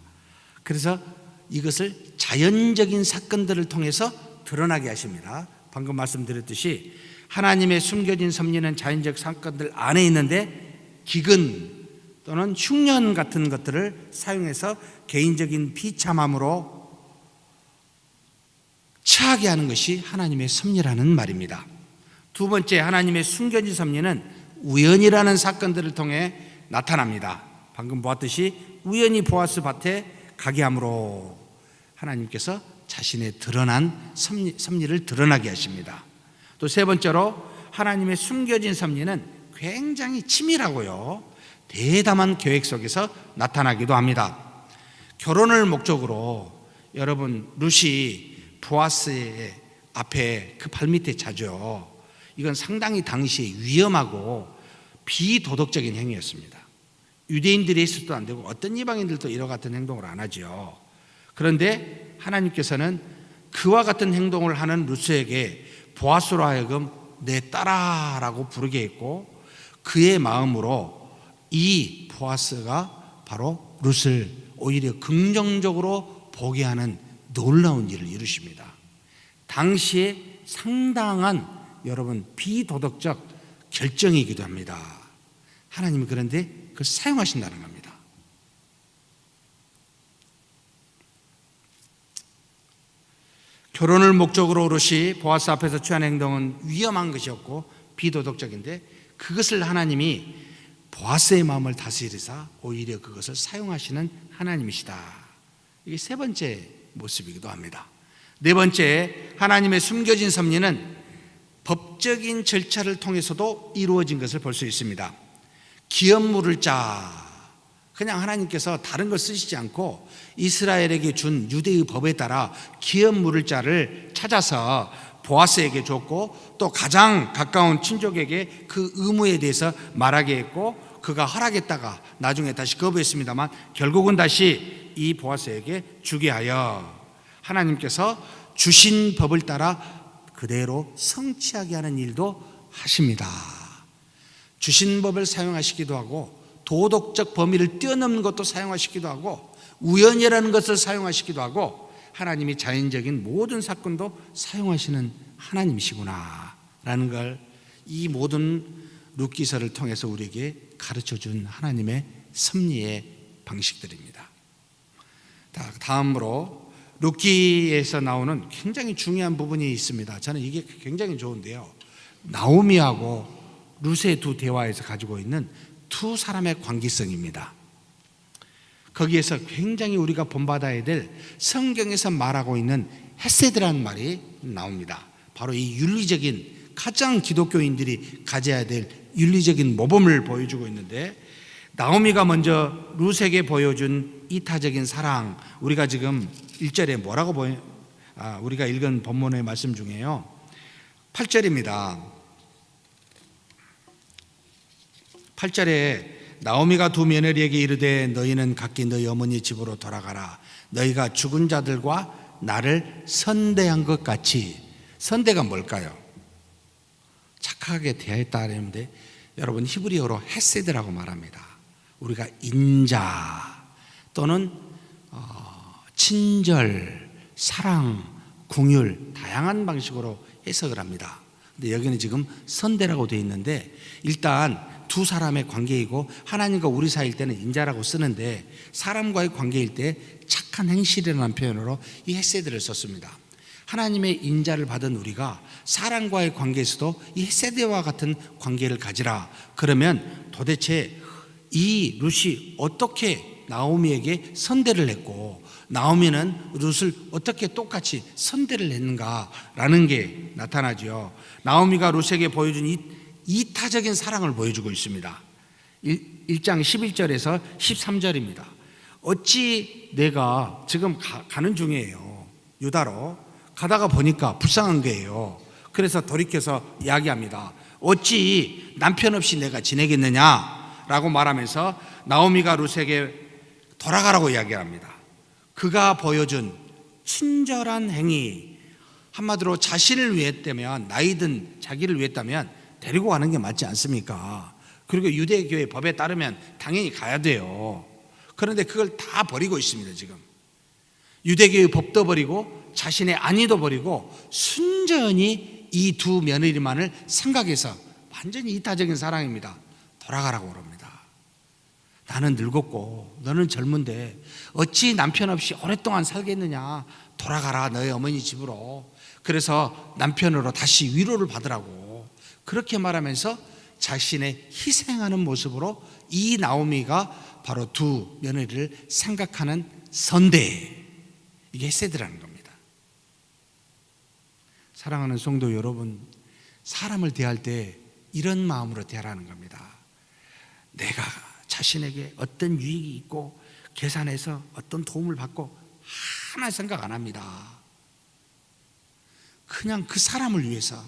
그래서 이것을 자연적인 사건들을 통해서 드러나게 하십니다. 방금 말씀드렸듯이 하나님의 숨겨진 섭리는 자연적 사건들 안에 있는데 기근 또는 흉년 같은 것들을 사용해서 개인적인 비참함으로 처하게 하는 것이 하나님의 섭리라는 말입니다. 두 번째, 하나님의 숨겨진 섭리는 우연이라는 사건들을 통해 나타납니다. 방금 보았듯이 우연히 보아스 밭에 가게 함으로 하나님께서 자신의 드러난 섭리를 드러나게 하십니다. 또 세 번째로 하나님의 숨겨진 섭리는 굉장히 치밀하고요, 대담한 계획 속에서 나타나기도 합니다. 결혼을 목적으로 여러분 룻이 보아스의 앞에 그 발밑에 자죠. 이건 상당히 당시에 위험하고 비도덕적인 행위였습니다. 유대인들이 했어도 안 되고 어떤 이방인들도 이와 같은 행동을 안 하죠. 그런데 하나님께서는 그와 같은 행동을 하는 룻에게 보아스로 하여금 내 딸아라고 부르게 했고, 그의 마음으로 이 보아스가 바로 룻을 오히려 긍정적으로 보게 하는 놀라운 일을 이루십니다. 당시에 상당한 여러분 비도덕적 결정이기도 합니다. 하나님이 그런데 그걸 사용하신다는 겁니다. 결혼을 목적으로 룻이 보아스 앞에서 취한 행동은 위험한 것이었고 비도덕적인데, 그것을 하나님이 보아스의 마음을 다스리사 오히려 그것을 사용하시는 하나님이시다. 이게 세 번째 모습이기도 합니다. 네 번째, 하나님의 숨겨진 섭리는 법적인 절차를 통해서도 이루어진 것을 볼 수 있습니다. 기업 물을 자, 그냥 하나님께서 다른 걸 쓰시지 않고 이스라엘에게 준 유대의 법에 따라 기업 물을 자를 찾아서 보아스에게 줬고, 또 가장 가까운 친족에게 그 의무에 대해서 말하게 했고, 그가 허락했다가 나중에 다시 거부했습니다만 결국은 다시 이 보아스에게 주게 하여 하나님께서 주신 법을 따라 그대로 성취하게 하는 일도 하십니다. 주신 법을 사용하시기도 하고 도덕적 범위를 뛰어넘는 것도 사용하시기도 하고 우연이라는 것을 사용하시기도 하고 하나님이 자연적인 모든 사건도 사용하시는 하나님이시구나 라는 걸 이 모든 룻기서를 통해서 우리에게 가르쳐준 하나님의 섭리의 방식들입니다. 다음으로 룻기에서 나오는 굉장히 중요한 부분이 있습니다. 저는 이게 굉장히 좋은데요, 나오미하고 룻의 두 대화에서 가지고 있는 두 사람의 관계성입니다. 거기에서 굉장히 우리가 본받아야 될 성경에서 말하고 있는 헤세드라는 말이 나옵니다. 바로 이 윤리적인, 가장 기독교인들이 가져야 될 윤리적인 모범을 보여주고 있는데, 나오미가 먼저 룻에게 보여준 이타적인 사랑, 우리가 지금 1절에 뭐라고 우리가 읽은 본문의 말씀 중에요, 8절입니다. 8절에 나오미가 두 며느리에게 이르되 너희는 각기 너희 어머니 집으로 돌아가라. 너희가 죽은 자들과 나를 선대한 것 같이. 선대가 뭘까요? 착하게 대했다 하는데 여러분 히브리어로 헤세드라고 말합니다. 우리가 인자 또는 친절, 사랑, 궁율 다양한 방식으로 해석을 합니다. 근데 여기는 지금 선대라고 되어 있는데, 일단 두 사람의 관계이고 하나님과 우리 사이일 때는 인자라고 쓰는데 사람과의 관계일 때 착한 행실이라는 표현으로 이 헤세드를 썼습니다. 하나님의 인자를 받은 우리가 사람과의 관계에서도 이 헤세드와 같은 관계를 가지라. 그러면 도대체 이 룻이 어떻게 나오미에게 선대를 했고 나오미는 룻을 어떻게 똑같이 선대를 했는가라는 게 나타나죠. 나오미가 룻에게 보여준 이타적인 사랑을 보여주고 있습니다. 1장 11절에서 13절입니다. 어찌 내가 지금 가는 중이에요. 유다로 가다가 보니까 불쌍한 거예요. 그래서 돌이켜서 이야기합니다. 어찌 남편 없이 내가 지내겠느냐라고 말하면서 나오미가 룻에게 돌아가라고 이야기합니다. 그가 보여준 친절한 행위, 한마디로 자신을 위했다면, 나이든 자기를 위했다면 데리고 가는 게 맞지 않습니까? 그리고 유대교의 법에 따르면 당연히 가야 돼요. 그런데 그걸 다 버리고 있습니다. 지금 유대교의 법도 버리고 자신의 안위도 버리고 순전히 이 두 며느리만을 생각해서 완전히 이타적인 사랑입니다. 돌아가라고 그럽니다. 나는 늙었고 너는 젊은데 어찌 남편 없이 오랫동안 살겠느냐. 돌아가라 너의 어머니 집으로. 그래서 남편으로 다시 위로를 받으라고 그렇게 말하면서 자신의 희생하는 모습으로 이 나오미가 바로 두 며느리를 생각하는 선대, 이게 헤세드라는 겁니다. 사랑하는 성도 여러분, 사람을 대할 때 이런 마음으로 대하라는 겁니다. 내가 자신에게 어떤 유익이 있고 계산해서 어떤 도움을 받고 하나 생각 안 합니다. 그냥 그 사람을 위해서,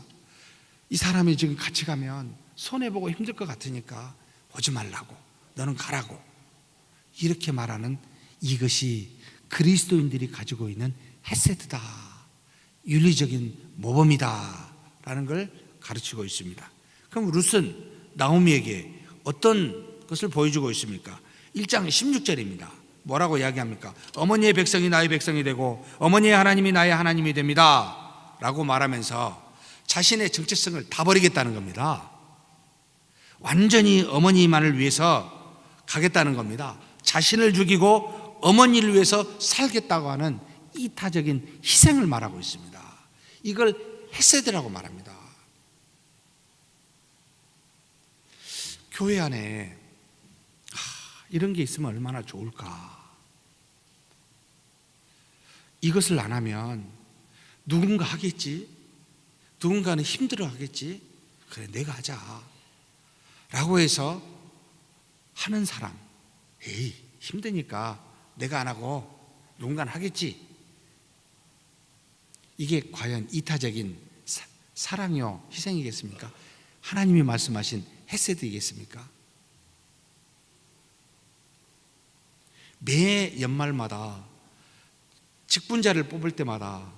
이 사람이 지금 같이 가면 손해보고 힘들 것 같으니까 오지 말라고, 너는 가라고, 이렇게 말하는 이것이 그리스도인들이 가지고 있는 헤세드다, 윤리적인 모범이다 라는 걸 가르치고 있습니다. 그럼 룻은 나오미에게 어떤 것을 보여주고 있습니까? 1장 16절입니다. 뭐라고 이야기합니까? 어머니의 백성이 나의 백성이 되고 어머니의 하나님이 나의 하나님이 됩니다 라고 말하면서 자신의 정체성을 다 버리겠다는 겁니다. 완전히 어머니만을 위해서 가겠다는 겁니다. 자신을 죽이고 어머니를 위해서 살겠다고 하는 이타적인 희생을 말하고 있습니다. 이걸 헤세드라고 말합니다. 교회 안에 이런 게 있으면 얼마나 좋을까. 이것을 안 하면 누군가 하겠지, 누군가는 힘들어 하겠지, 그래 내가 하자 라고 해서 하는 사람, 에이 힘드니까 내가 안 하고 누군가는 하겠지, 이게 과연 이타적인 사랑이요 희생이겠습니까? 하나님이 말씀하신 헤세드이겠습니까? 매 연말마다 직분자를 뽑을 때마다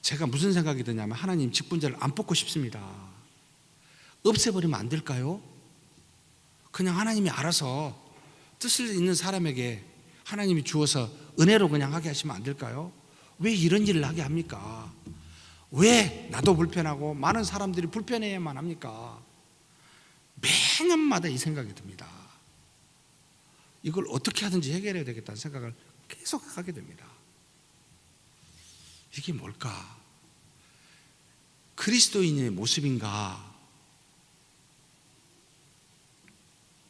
제가 무슨 생각이 드냐면, 하나님 직분자를 안 뽑고 싶습니다. 없애버리면 안 될까요? 그냥 하나님이 알아서 뜻을 있는 사람에게 하나님이 주어서 은혜로 그냥 하게 하시면 안 될까요? 왜 이런 일을 하게 합니까? 왜 나도 불편하고 많은 사람들이 불편해야만 합니까? 매년마다 이 생각이 듭니다. 이걸 어떻게 하든지 해결해야 되겠다는 생각을 계속 하게 됩니다. 이게 뭘까? 그리스도인의 모습인가?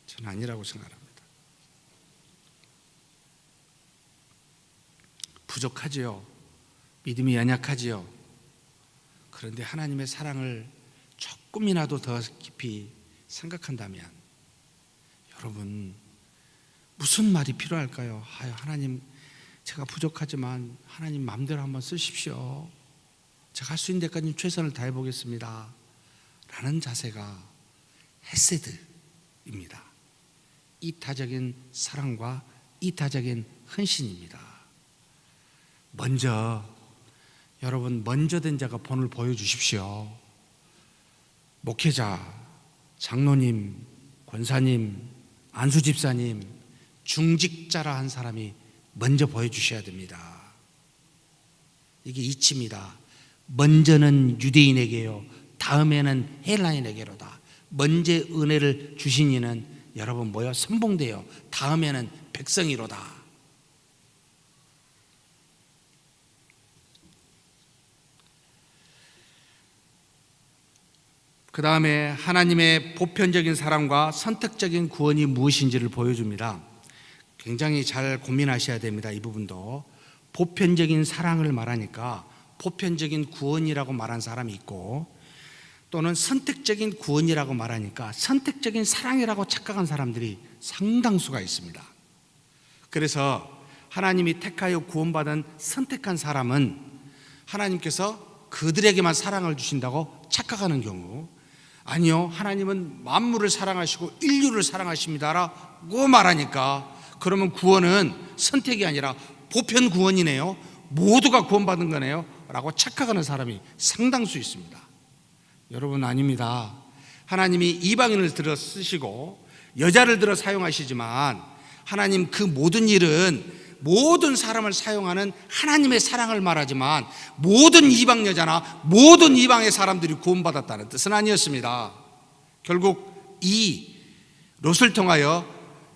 저는 아니라고 생각합니다. 부족하지요. 믿음이 연약하지요. 그런데 하나님의 사랑을 조금이라도 더 깊이 생각한다면, 여러분 무슨 말이 필요할까요? 하나님 제가 부족하지만 하나님 마음대로 한번 쓰십시오. 제가 할 수 있는 데까지 최선을 다해 보겠습니다 라는 자세가 헤세드입니다. 이타적인 사랑과 이타적인 헌신입니다. 여러분 먼저 된 자가 본을 보여주십시오. 목회자, 장로님, 권사님, 안수집사님, 중직자라 한 사람이 먼저 보여주셔야 됩니다. 이게 이치입니다. 먼저는 유대인에게요, 다음에는 헬라인에게로다. 먼저 은혜를 주신 이는 여러분 선봉되어 다음에는 백성이로다. 그 다음에 하나님의 보편적인 사랑과 선택적인 구원이 무엇인지를 보여줍니다. 굉장히 잘 고민하셔야 됩니다. 이 부분도 보편적인 사랑을 말하니까 보편적인 구원이라고 말한 사람이 있고, 또는 선택적인 구원이라고 말하니까 선택적인 사랑이라고 착각한 사람들이 상당수가 있습니다. 그래서 하나님이 택하여 구원받은 선택한 사람은 하나님께서 그들에게만 사랑을 주신다고 착각하는 경우, 아니요 하나님은 만물을 사랑하시고 인류를 사랑하십니다라고 말하니까, 그러면 구원은 선택이 아니라 보편 구원이네요. 모두가 구원받은 거네요. 라고 착각하는 사람이 상당수 있습니다. 여러분, 아닙니다. 하나님이 이방인을 들어 쓰시고 여자를 들어 사용하시지만 하나님 그 모든 일은 모든 사람을 사용하는 하나님의 사랑을 말하지만 모든 이방 여자나 모든 이방의 사람들이 구원받았다는 뜻은 아니었습니다. 결국 이 롯을 통하여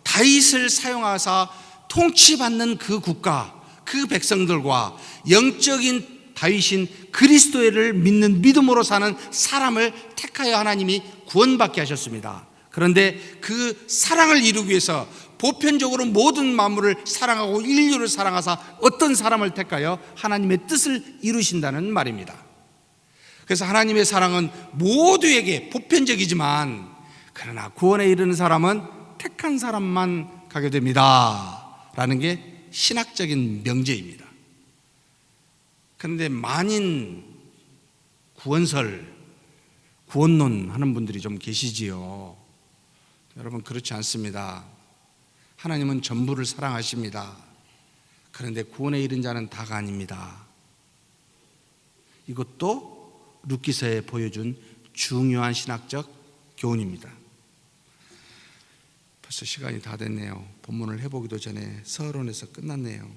다윗을 사용하사 통치받는 그 국가, 그 백성들과 영적인 다윗인 그리스도를 믿는 믿음으로 사는 사람을 택하여 하나님이 구원받게 하셨습니다. 그런데 그 사랑을 이루기 위해서 보편적으로 모든 만물을 사랑하고 인류를 사랑하사 어떤 사람을 택하여 하나님의 뜻을 이루신다는 말입니다. 그래서 하나님의 사랑은 모두에게 보편적이지만 그러나 구원에 이르는 사람은 택한 사람만 가게 됩니다 라는 게 신학적인 명제입니다. 그런데 만인 구원설, 구원론 하는 분들이 좀 계시지요. 여러분, 그렇지 않습니다. 하나님은 전부를 사랑하십니다. 그런데 구원에 이른 자는 다가 아닙니다. 이것도 룻기서에 보여준 중요한 신학적 교훈입니다. 벌써 시간이 다 됐네요. 본문을 해보기도 전에 서론에서 끝났네요.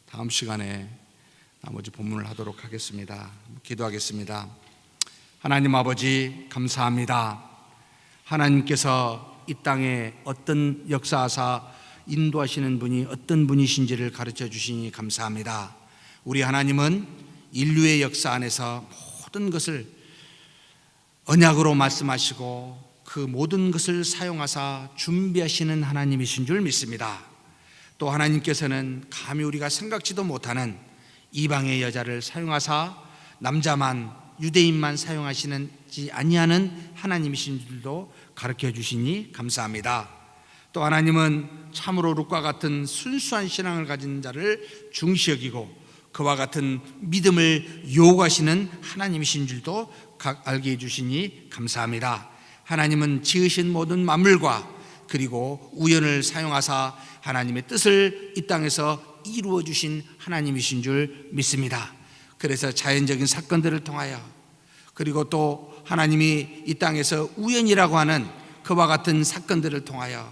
다음 시간에 나머지 본문을 하도록 하겠습니다. 기도하겠습니다. 하나님 아버지, 감사합니다. 하나님께서 이 땅에 어떤 역사하사 인도하시는 분이 어떤 분이신지를 가르쳐 주시니 감사합니다. 우리 하나님은 인류의 역사 안에서 모든 것을 언약으로 말씀하시고 그 모든 것을 사용하사 준비하시는 하나님이신 줄 믿습니다. 또 하나님께서는 감히 우리가 생각지도 못하는 이방의 여자를 사용하사 남자만, 유대인만 사용하시는지 아니하는 하나님이신 줄도 가르쳐 주시니 감사합니다. 또 하나님은 참으로 룻과 같은 순수한 신앙을 가진 자를 중시 여기고 그와 같은 믿음을 요구하시는 하나님이신 줄도 알게 해주시니 감사합니다. 하나님은 지으신 모든 만물과 그리고 우연을 사용하사 하나님의 뜻을 이 땅에서 이루어 주신 하나님이신 줄 믿습니다. 그래서 자연적인 사건들을 통하여 그리고 또 하나님이 이 땅에서 우연이라고 하는 그와 같은 사건들을 통하여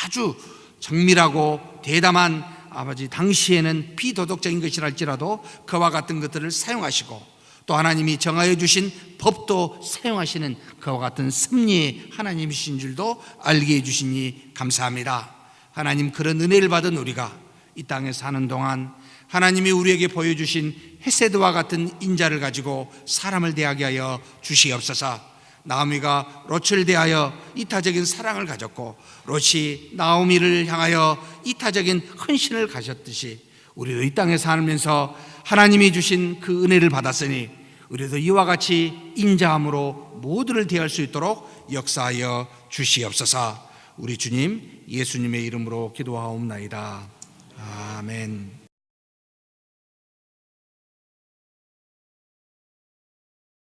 아주 정밀하고 대담한 아버지 당시에는 비도덕적인 것이랄지라도 그와 같은 것들을 사용하시고 또 하나님이 정하여 주신 법도 사용하시는 그와 같은 섭리의 하나님이신 줄도 알게 해주시니 감사합니다. 하나님, 그런 은혜를 받은 우리가 이 땅에 사는 동안 하나님이 우리에게 보여주신 헤세드와 같은 인자를 가지고 사람을 대하게 하여 주시옵소서. 나오미가 롯을 대하여 이타적인 사랑을 가졌고 롯이 나오미를 향하여 이타적인 헌신을 가졌듯이 우리도 이 땅에 살면서 하나님이 주신 그 은혜를 받았으니 우리도 이와 같이 인자함으로 모두를 대할 수 있도록 역사하여 주시옵소서. 우리 주님 예수님의 이름으로 기도하옵나이다. 아멘.